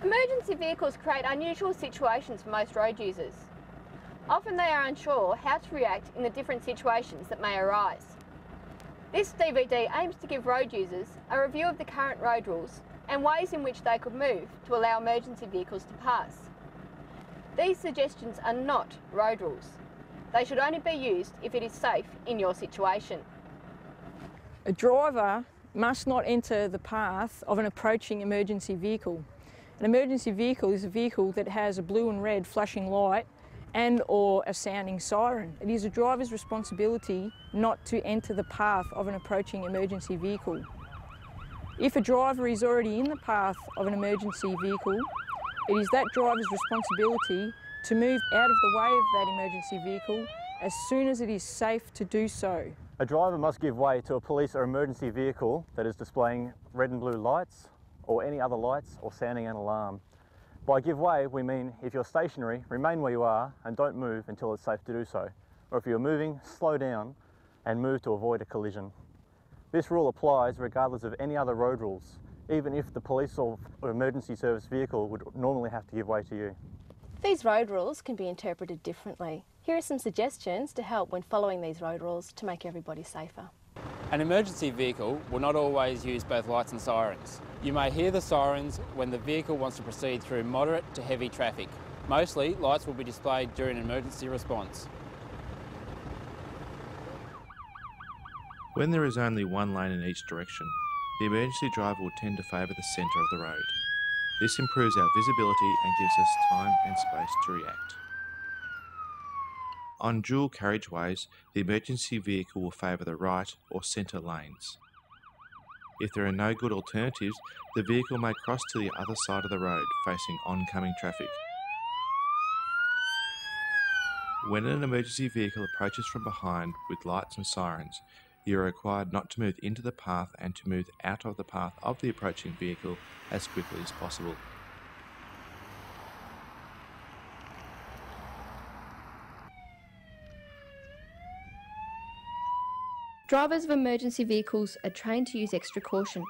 Emergency vehicles create unusual situations for most road users. Often they are unsure how to react in the different situations that may arise. This DVD aims to give road users a review of the current road rules and ways in which they could move to allow emergency vehicles to pass. These suggestions are not road rules. They should only be used if it is safe in your situation. A driver must not enter the path of an approaching emergency vehicle. An emergency vehicle is a vehicle that has a blue and red flashing light and or a sounding siren. It is a driver's responsibility not to enter the path of an approaching emergency vehicle. If a driver is already in the path of an emergency vehicle, it is that driver's responsibility to move out of the way of that emergency vehicle as soon as it is safe to do so. A driver must give way to a police or emergency vehicle that is displaying red and blue lights or any other lights or sounding an alarm. By give way, we mean if you're stationary, remain where you are and don't move until it's safe to do so. Or if you're moving, slow down and move to avoid a collision. This rule applies regardless of any other road rules, even if the police or emergency service vehicle would normally have to give way to you. These road rules can be interpreted differently. Here are some suggestions to help when following these road rules to make everybody safer. An emergency vehicle will not always use both lights and sirens. You may hear the sirens when the vehicle wants to proceed through moderate to heavy traffic. Mostly, lights will be displayed during an emergency response. When there is only one lane in each direction, the emergency driver will tend to favour the centre of the road. This improves our visibility and gives us time and space to react. On dual carriageways, the emergency vehicle will favour the right or centre lanes. If there are no good alternatives, the vehicle may cross to the other side of the road, facing oncoming traffic. When an emergency vehicle approaches from behind with lights and sirens, you are required not to move into the path and to move out of the path of the approaching vehicle as quickly as possible. Drivers of emergency vehicles are trained to use extra caution.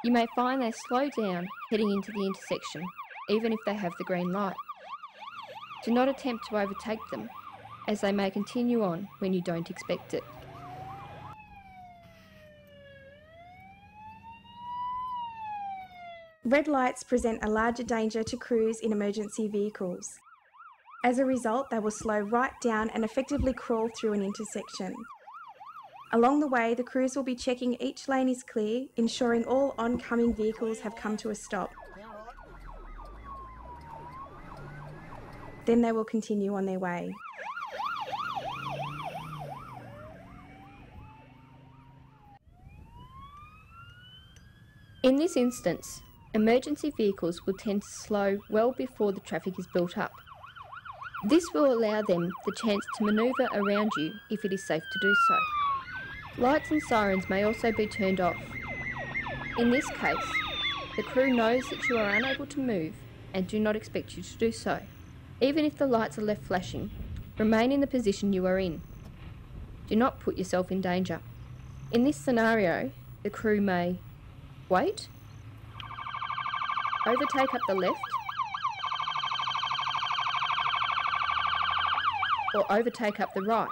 You may find they slow down heading into the intersection, even if they have the green light. Do not attempt to overtake them, as they may continue on when you don't expect it. Red lights present a larger danger to crews in emergency vehicles. As a result, they will slow right down and effectively crawl through an intersection. Along the way, the crews will be checking each lane is clear, ensuring all oncoming vehicles have come to a stop. Then they will continue on their way. In this instance, emergency vehicles will tend to slow well before the traffic is built up. This will allow them the chance to manoeuvre around you if it is safe to do so. Lights and sirens may also be turned off. In this case, the crew knows that you are unable to move and do not expect you to do so. Even if the lights are left flashing, remain in the position you are in. Do not put yourself in danger. In this scenario, the crew may wait, overtake up the left, or overtake up the right.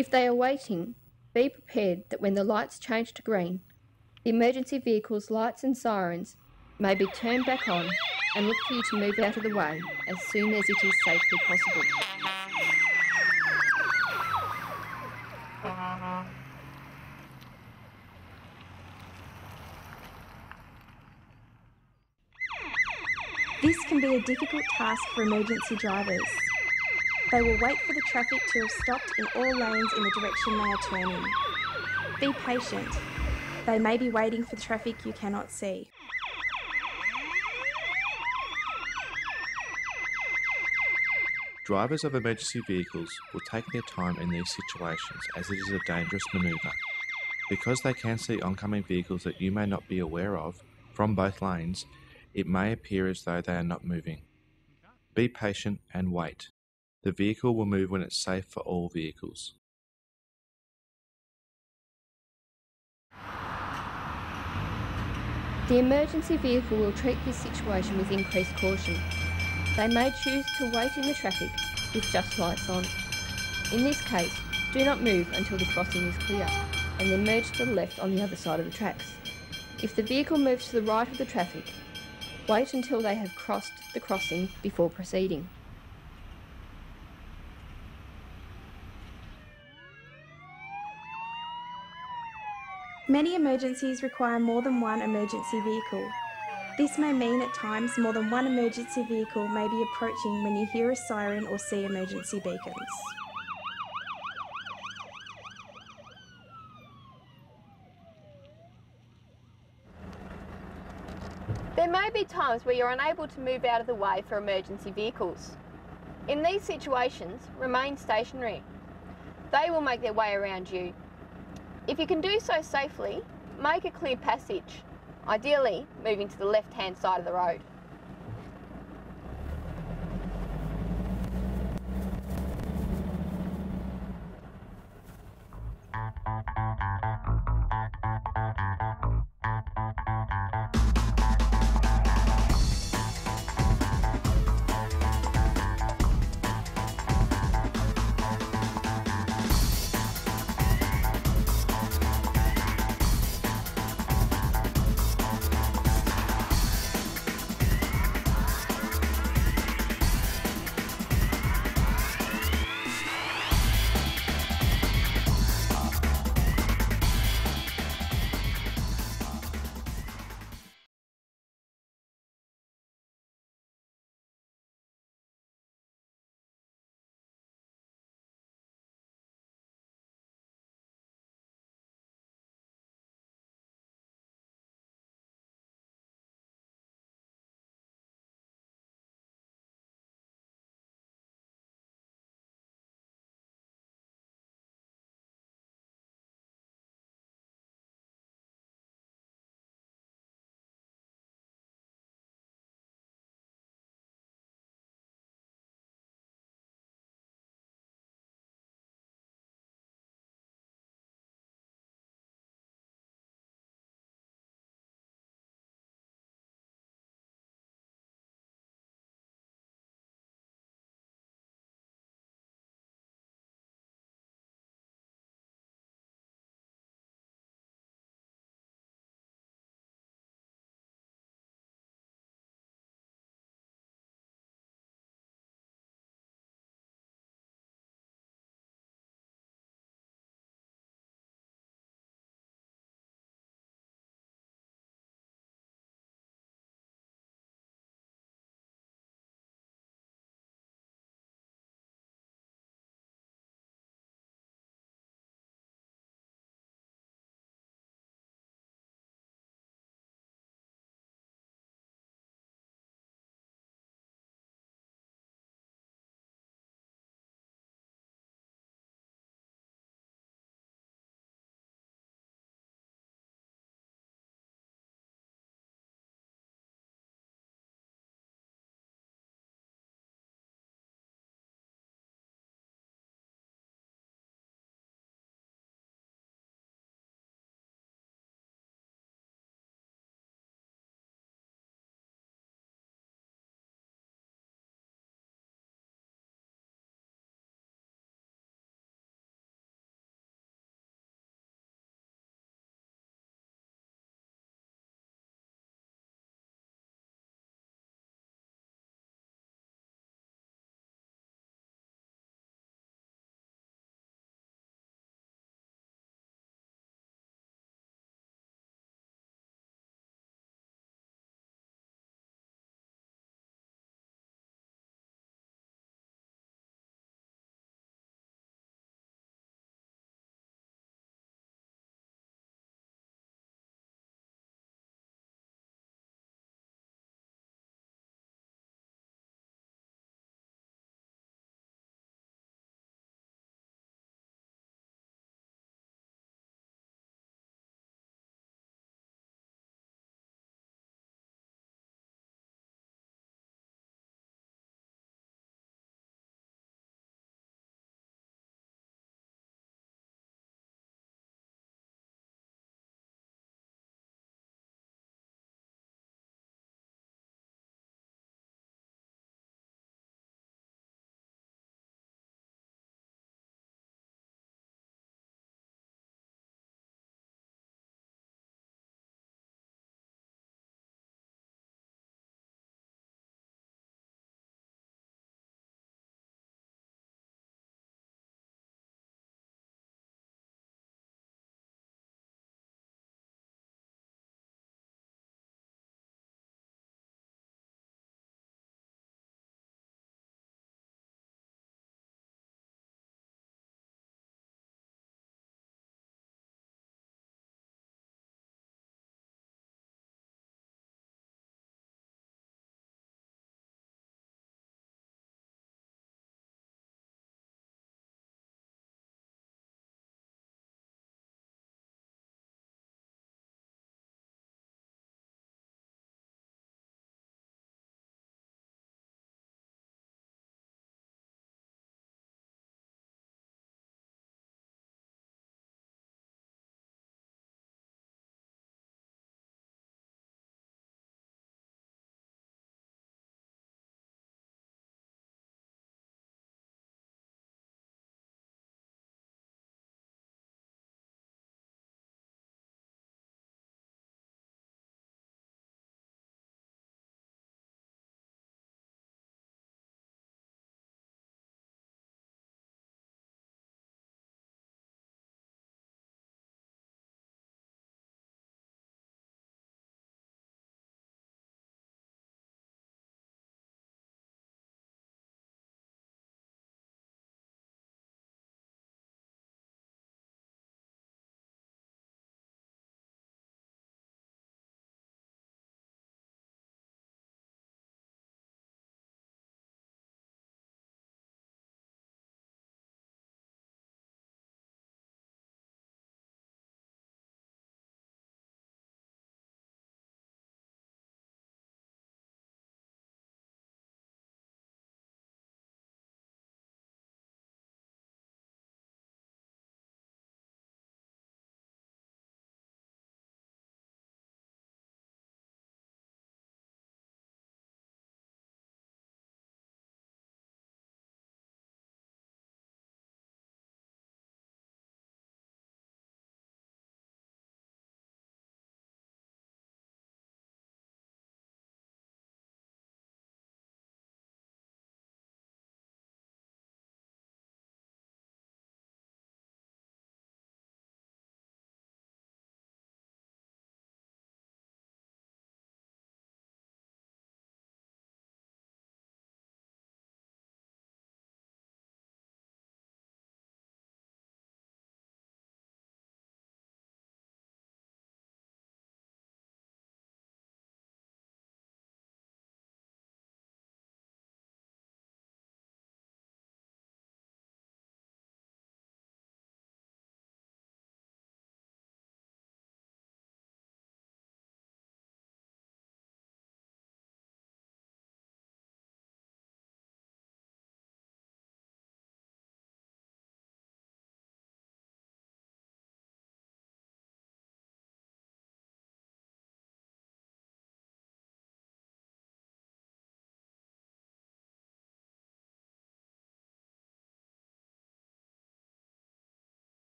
If they are waiting, be prepared that when the lights change to green, the emergency vehicle's lights and sirens may be turned back on and look for you to move out of the way as soon as it is safely possible. This can be a difficult task for emergency drivers. They will wait for the traffic to have stopped in all lanes in the direction they are turning. Be patient. They may be waiting for traffic you cannot see. Drivers of emergency vehicles will take their time in these situations as it is a dangerous manoeuvre. Because they can see oncoming vehicles that you may not be aware of from both lanes, it may appear as though they are not moving. Be patient and wait. The vehicle will move when it's safe for all vehicles. The emergency vehicle will treat this situation with increased caution. They may choose to wait in the traffic with just lights on. In this case, do not move until the crossing is clear, and then merge to the left on the other side of the tracks. If the vehicle moves to the right of the traffic, wait until they have crossed the crossing before proceeding. Many emergencies require more than one emergency vehicle. This may mean at times more than one emergency vehicle may be approaching when you hear a siren or see emergency beacons. There may be times where you're unable to move out of the way for emergency vehicles. In these situations, remain stationary. They will make their way around you. If you can do so safely, make a clear passage, ideally moving to the left-hand side of the road.